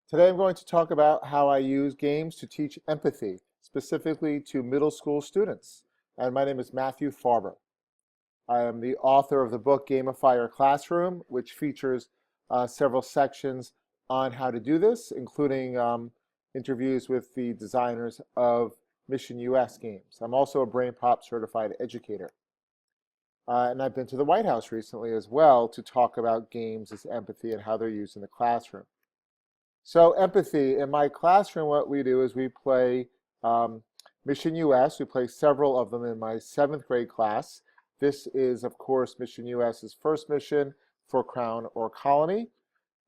Today I'm going to talk about how I use games to teach empathy, specifically to middle school students. And my name is Matthew Farber. I am the author of the book Gamify Your Classroom, which features several sections on how to do this, including interviews with the designers of Mission US games. I'm also a BrainPop certified educator. And I've been to the White House recently as well to talk about games as empathy and how they're used in the classroom. So empathy, in my classroom, what we do is we play Mission US. We play several of them in my 7th grade class. This is, of course, Mission US's first mission for Crown or Colony.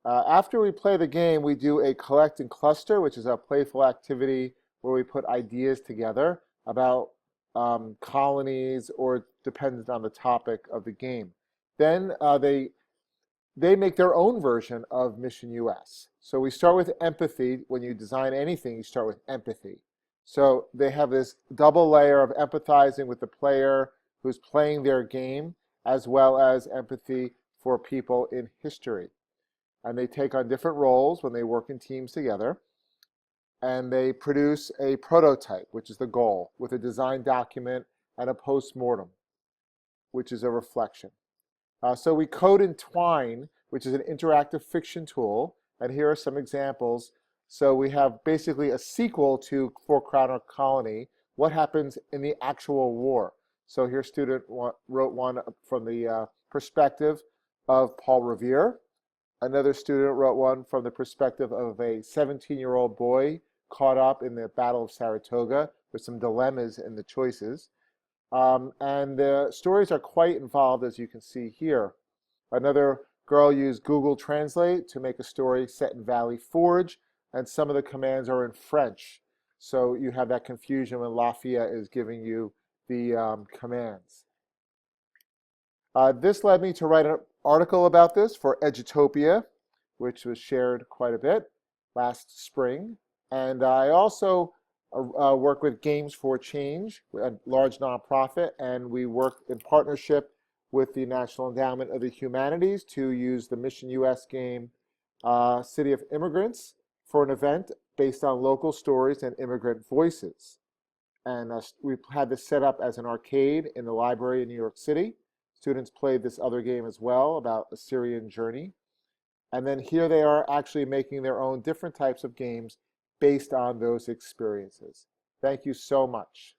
After we play the game, we do a collect and cluster, which is a playful activity where we put ideas together about colonies or dependent on the topic of the game. Then they make their own version of Mission US. So we start with empathy. When you design anything, you start with empathy. So they have this double layer of empathizing with the player who's playing their game, as well as empathy for people in history. And they take on different roles when they work in teams together. And they produce a prototype, which is the goal, with a design document and a post-mortem, which is a reflection. So we code in Twine, which is an interactive fiction tool, and here are some examples. So we have basically a sequel to For Crown or Colony, what happens in the actual war. So here student wrote one from the perspective of Paul Revere. Another student wrote one from the perspective of a 17-year-old boy caught up in the Battle of Saratoga with some dilemmas in the choices. And the stories are quite involved, as you can see here. Another girl used Google Translate to make a story set in Valley Forge, and some of the commands are in French. So you have that confusion when Lafayette is giving you the commands. This led me to write an article about this for Edutopia, which was shared quite a bit last spring. And I also work with Games for Change, a large nonprofit, and we work in partnership with the National Endowment of the Humanities to use the Mission US game City of Immigrants for an event based on local stories and immigrant voices. And we had this set up as an arcade in the library in New York City. Students played this other game as well about a Syrian journey. And then here they are actually making their own different types of games based on those experiences. Thank you so much.